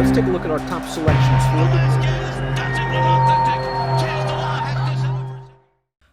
let's take a look at our top selections for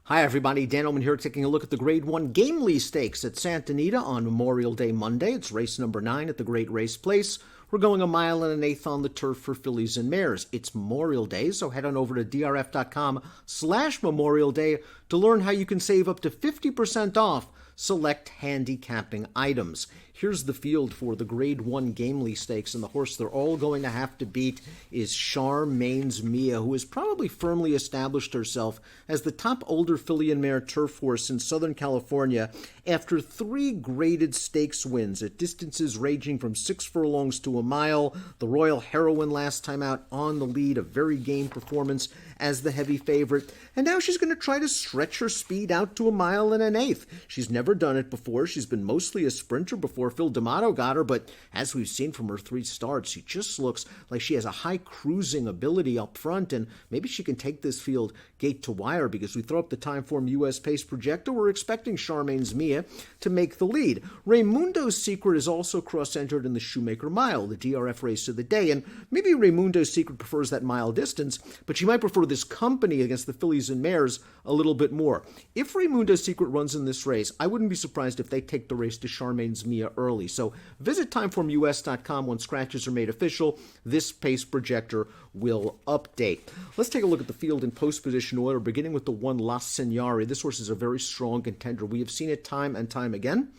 Hi everybody, Dan Illman here taking a look at the Grade 1 Gamely Stakes at Santa Anita on Memorial Day Monday. It's race number 9 at the Great Race Place. We're going 1 1/8 on the turf for fillies and mares. It's Memorial Day, so head on over to drf.com/Memorial Day to learn how you can save up to 50% off select handicapping items. Here's the field for the Grade 1 Gamely Stakes, and the horse they're all going to have to beat is Charmaine's Mia, who has probably firmly established herself as the top older filly and mare turf horse in Southern California after 3 graded stakes wins at distances ranging from 6 furlongs to a mile. The Royal Heroine last time out on the lead, a very game performance as the heavy favorite, and now she's going to try to stretch her speed out to 1 1/8. She's never done it before. She's been mostly a sprinter before Phil D'Amato got her, but as we've seen from her 3 starts, she just looks like she has a high cruising ability up front, and maybe she can take this field gate to wire, because we throw up the Timeform US Pace Projector. We're expecting Charmaine's Mia to make the lead. Raymundo's Secret is also cross-entered in the Shoemaker Mile, the DRF race of the day, and maybe Raymundo's Secret prefers that mile distance, but she might prefer this company against the fillies and mares a little bit more. If Raymundo's Secret runs in this race, I wouldn't be surprised if they take the race to Charmaine's Mia early. So visit timeformus.com when scratches are made official. This pace projector will update. Let's take a look at the field in post position order, beginning with the 1 La Signore. This horse is a very strong contender. We have seen it time and time again.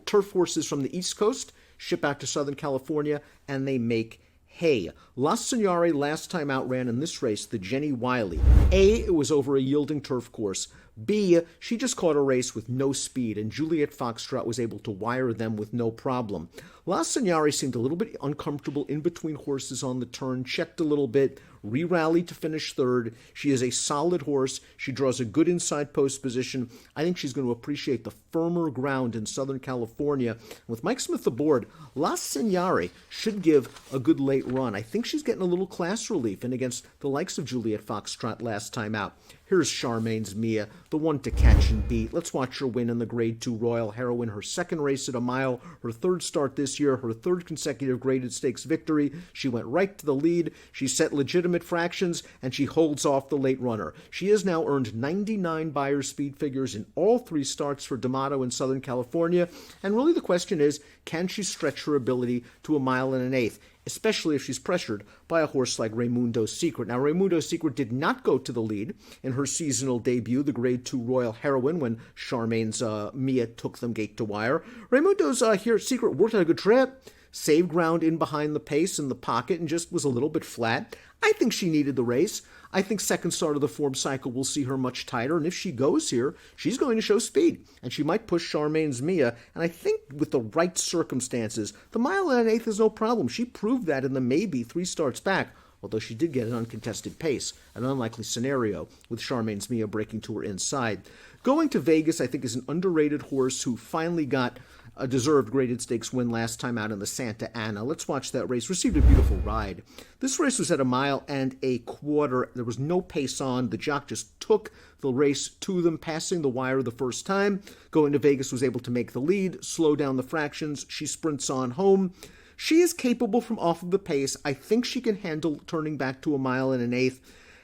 Turf horses from the East Coast ship out to Southern California, and they make hay. La Signore last time out ran in this race the Jenny Wiley. A, it was over a yielding turf course. B, she just caught a race with no speed, and Juliet Foxtrot was able to wire them with no problem. La Signore seemed a little bit uncomfortable in between horses on the turn, checked a little bit, re-rallied to finish third. She is a solid horse. She draws a good inside post position. I think she's going to appreciate the firmer ground in Southern California. With Mike Smith aboard, La Signore should give a good late run. I think she's getting a little class relief, and against the likes of Juliet Foxtrot last time out. Here's Charmaine's Mia, the one to catch and beat. Let's watch her win in the Grade 2 Royal Heroine, her second race at 1 mile, her 3rd start this year, her 3rd consecutive graded stakes victory. She went right to the lead, she set legitimate fractions, and she holds off the late runner. She has now earned 99 Beyer speed figures in all 3 starts for D'Amato in Southern California, and really the question is, can she stretch her ability to 1 1/8? Especially if she's pressured by a horse like Raymundo's Secret. Now, Raymundo's Secret did not go to the lead in her seasonal debut, the Grade 2 Royal Heroine, when Charmaine's Mia took them gate to wire. Raymundo's Secret worked on a good trip, saved ground in behind the pace in the pocket, and just was a little bit flat. I think she needed the race. I think second start of the form cycle will see her much tighter, and if she goes here, she's going to show speed, and she might push Charmaine's Mia, and I think with the right circumstances, the 1 1/8 is no problem. She proved that in the maybe 3 starts back, although she did get an uncontested pace, an unlikely scenario with Charmaine's Mia breaking to her inside. Going to Vegas, I think, is an underrated horse who finally got a deserved graded stakes win last time out in the Santa Anita. Let's watch that race. Received a beautiful ride. This race was at 1 1/4. There was no pace on. The jock just took the race to them, passing the wire the first time. Going to Vegas, was able to make the lead, slow down the fractions. She sprints on home. She is capable from off of the pace. I think she can handle turning back to 1 1/8.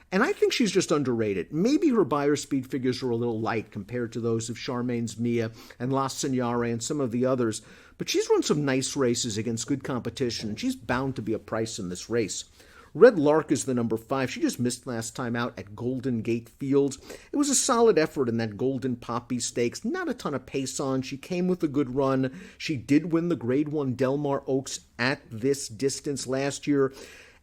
And I think she's just underrated. Maybe her Beyer speed figures are a little light compared to those of Charmaine's Mia and La Signore and some of the others. But she's run some nice races against good competition, and she's bound to be a price in this race. Red Lark is the number 5. She just missed last time out at Golden Gate Fields. It was a solid effort in that Golden Poppy Stakes. Not a ton of pace on. She came with a good run. She did win the Grade 1 Del Mar Oaks at this distance last year.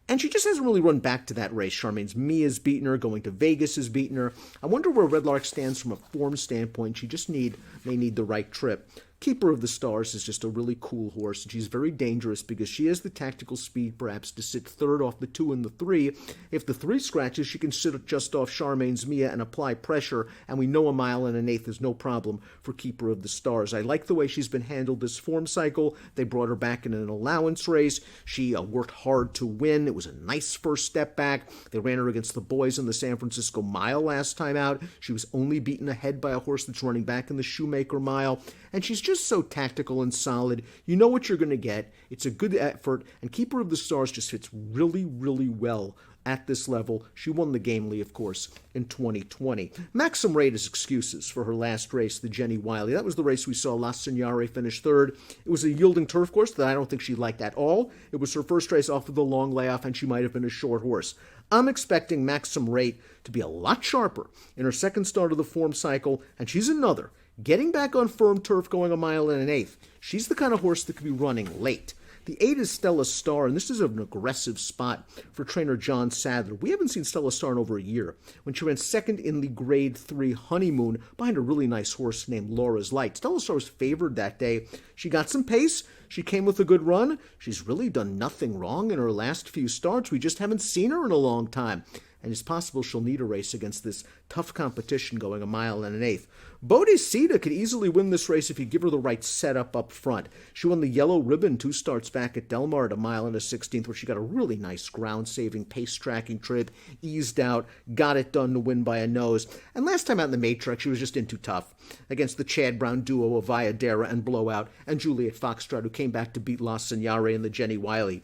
And she just hasn't really run back to that race. Charmaine's Mia's beaten her. Going to Vegas has beaten her. I wonder where Red Lark stands from a form standpoint. She just may need the right trip. Keeper of the Stars is just a really cool horse, and she's very dangerous because she has the tactical speed, perhaps, to sit third off the 2 and the 3. If the 3 scratches, she can sit just off Charmaine's Mia and apply pressure, and we know 1 1/8 is no problem for Keeper of the Stars. I like the way she's been handled this form cycle. They brought her back in an allowance race. She worked hard to win. It was a nice first step back. They ran her against the boys in the San Francisco Mile last time out. She was only beaten ahead by a horse that's running back in the Shoemaker Mile, and she's just so tactical and solid. You know what you're going to get. It's a good effort, and Keeper of the Stars just fits really, really well at this level. She won the Gamely, of course, in 2020. Maxim Rate has excuses for her last race, the Jenny Wiley. That was the race we saw La Signore finish third. It was a yielding turf course that I don't think she liked at all. It was her first race off of the long layoff, and she might have been a short horse. I'm expecting Maxim Rate to be a lot sharper in her second start of the form cycle, and she's another. Getting back on firm turf, going a mile and an eighth. She's the kind of horse that could be running late. The 8 is Stella Star, and this is an aggressive spot for trainer John Sadler. We haven't seen Stella Star in over a year, when she ran second in the Grade 3 Honeymoon behind a really nice horse named Laura's Light. Stella Star was favored that day. She got some pace. She came with a good run. She's really done nothing wrong in her last few starts. We just haven't seen her in a long time. And it's possible she'll need a race against this tough competition going a mile and an eighth. Bodicita could easily win this race if you give her the right setup up front. She won the Yellow Ribbon 2 starts back at Del Mar at a mile and a 16th, where she got a really nice ground-saving, pace-tracking trip, eased out, got it done to win by a nose. And last time out in the Matrix, she was just in too tough against the Chad Brown duo of Viadera and Blowout and Juliet Foxtrot, who came back to beat La Signore and the Jenny Wiley.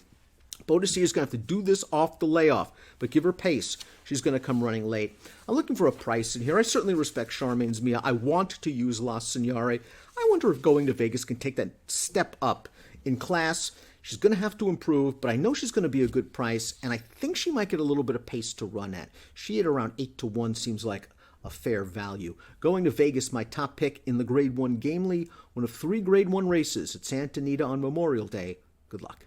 Bodicea is going to have to do this off the layoff, but give her pace. She's going to come running late. I'm looking for a price in here. I certainly respect Charmaine's Mia. I want to use La Signore. I wonder if going to Vegas can take that step up in class. She's going to have to improve, but I know she's going to be a good price, and I think she might get a little bit of pace to run at. She at around 8-1 seems like a fair value. Going to Vegas, my top pick in the Grade 1 Gamely, one of 3 Grade 1 races at Santa Anita on Memorial Day. Good luck.